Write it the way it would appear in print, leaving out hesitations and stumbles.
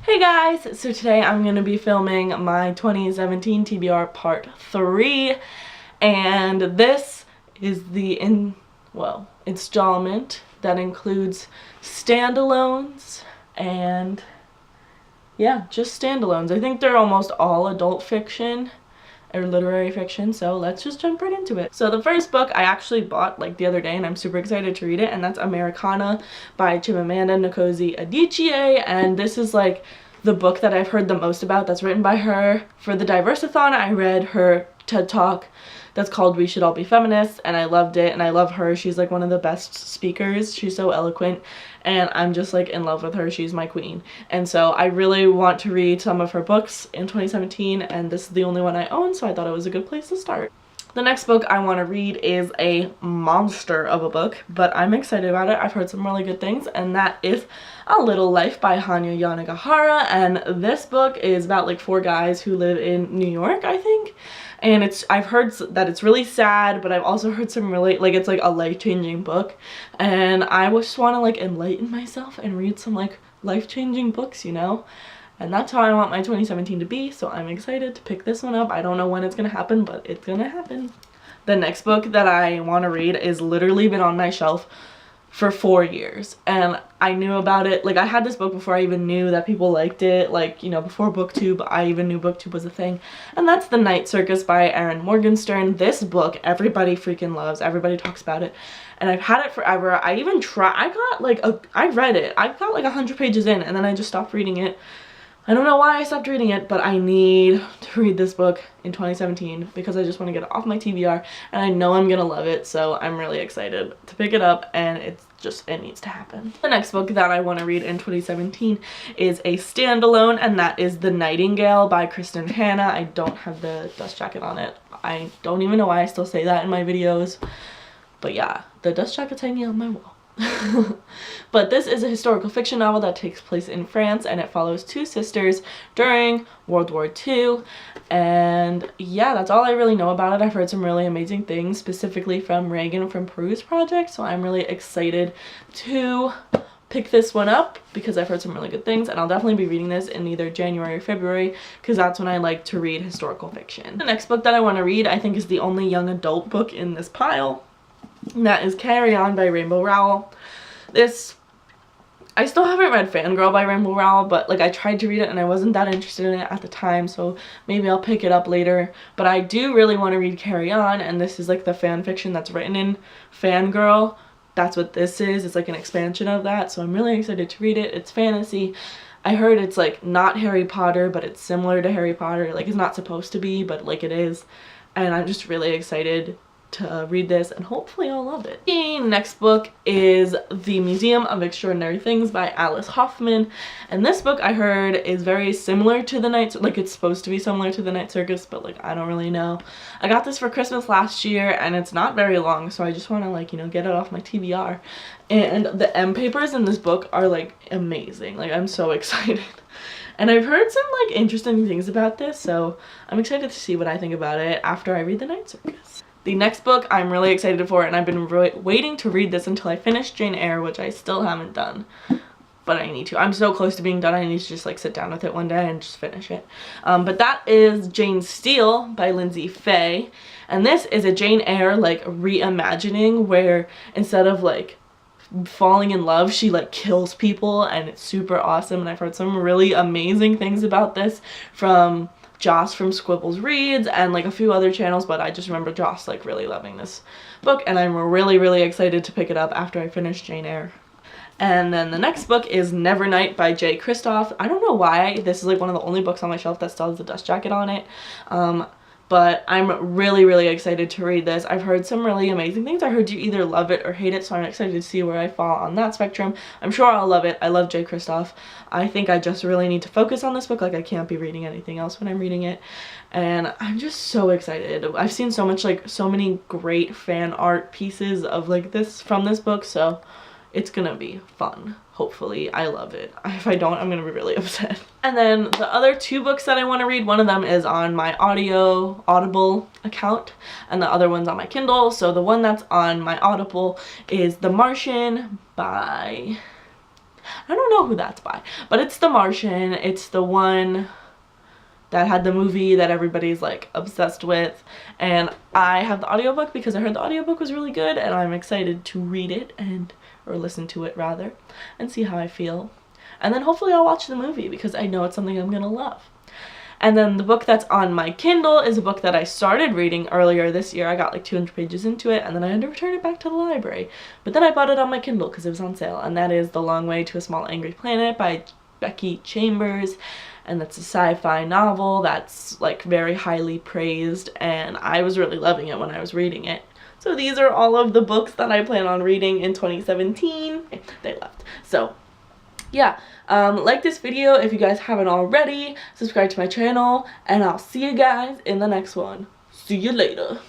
Hey guys, so today I'm going to be filming my 2017 TBR part 3, and this is the installment that includes standalones and just standalones. I think they're almost all adult fiction or literary fiction, so let's just jump right into it. So the first book I actually bought like the other day and I'm super excited to read it, and that's Americanah by Chimamanda Ngozi Adichie, and this is like the book that I've heard the most about that's written by her. For the Diversathon, I read her TED Talk that's called We Should All Be Feminists, and I loved it, and I love her. She's like one of the best speakers. She's so eloquent, and I'm just like in love with her. She's my queen. And so I really want to read some of her books in 2017, and this is the only one I own, so I thought it was a good place to start. The next book I want to read is a monster of a book, but I'm excited about it. I've heard some really good things, and that is A Little Life by Hanya Yanagihara, and this book is about like 4 guys who live in New York, I think. And I've heard that it's really sad, but I've also heard some really, like, it's like a life-changing book, and I just want to like enlighten myself and read some like life-changing books, you know? And that's how I want my 2017 to be, so I'm excited to pick this one up. I don't know when it's gonna happen, but it's gonna happen. The next book that I want to read is literally been on my shelf for 4 years, and I knew about it. Like, I had this book before I even knew that people liked it, like, you know, before BookTube. I even knew BookTube was a thing, and that's The Night Circus by Erin Morgenstern. This book everybody freaking loves. Everybody talks about it, and I've had it forever. I read it. I got like 100 pages in, and then I just stopped reading it. I don't know why I stopped reading it, but I need to read this book in 2017 because I just want to get it off my TBR, and I know I'm gonna love it, so I'm really excited to pick it up, and it needs to happen. The next book that I want to read in 2017 is a standalone, and that is The Nightingale by Kristen Hanna. I don't have the dust jacket on it. I don't even know why I still say that in my videos, but yeah, the dust jacket's hanging on my wall. But this is a historical fiction novel that takes place in France, and it follows 2 sisters during World War II, and yeah, that's all I really know about it. I've heard some really amazing things, specifically from Reagan from Peru's project, so I'm really excited to pick this one up because I've heard some really good things, and I'll definitely be reading this in either January or February because that's when I like to read historical fiction. The next book that I want to read, I think, is the only young adult book in this pile. And that is Carry On by Rainbow Rowell. I still haven't read Fangirl by Rainbow Rowell, but like I tried to read it and I wasn't that interested in it at the time, so maybe I'll pick it up later. But I do really want to read Carry On, and this is like the fan fiction that's written in Fangirl. That's what this is. It's like an expansion of that, so I'm really excited to read it. It's fantasy. I heard it's like not Harry Potter, but it's similar to Harry Potter. Like, it's not supposed to be, but like it is. And I'm just really excited to read this, and hopefully I'll love it. The next book is The Museum of Extraordinary Things by Alice Hoffman, and this book I heard is very similar to the Night, like it's supposed to be similar to the Night Circus, but like I don't really know. I got this for Christmas last year, and it's not very long, so I just want to, like, you know, get it off my TBR. And the M papers in this book are like amazing. Like, I'm so excited. And I've heard some like interesting things about this, so I'm excited to see what I think about it after I read The Night Circus. The next book I'm really excited for, and I've been waiting to read this until I finish Jane Eyre, which I still haven't done, but I need to. I'm so close to being done, I need to just like sit down with it one day and just finish it. But that is Jane Steele by Lindsay Fay, and this is a Jane Eyre like reimagining where instead of like falling in love, she like kills people, and it's super awesome. And I've heard some really amazing things about this from Joss from Squibbles Reads and like a few other channels, but I just remember Joss like really loving this book, and I'm really excited to pick it up after I finish Jane Eyre. And then the next book is Nevernight by Jay Kristoff. I don't know why this is like one of the only books on my shelf that still has the dust jacket on it, but I'm really excited to read this. I've heard some really amazing things. I heard you either love it or hate it, so I'm excited to see where I fall on that spectrum. I'm sure I'll love it. I love Jay Kristoff. I think I just really need to focus on this book. Like, I can't be reading anything else when I'm reading it, and I'm just so excited. I've seen so much, like, so many great fan art pieces of like this from this book, so it's gonna be fun. Hopefully I love it. If I don't, I'm gonna be really upset. And then the other 2 books that I want to read, one of them is on my Audible account, and the other one's on my Kindle. So the one that's on my Audible is The Martian by I don't know who that's by, but it's the Martian. It's the one that had the movie that everybody's like obsessed with, and I have the audiobook because I heard the audiobook was really good, and I'm excited to read it, or listen to it rather, and see how I feel. And then hopefully I'll watch the movie because I know it's something I'm gonna love. And then the book that's on my Kindle is a book that I started reading earlier this year. I got like 200 pages into it, and then I had to return it back to the library. But then I bought it on my Kindle because it was on sale, and that is The Long Way to a Small Angry Planet by Becky Chambers. And that's a sci-fi novel that's like very highly praised, and I was really loving it when I was reading it. So these are all of the books that I plan on reading in 2017. They left. So yeah, like this video if you guys haven't already, subscribe to my channel, and I'll see you guys in the next one. See you later.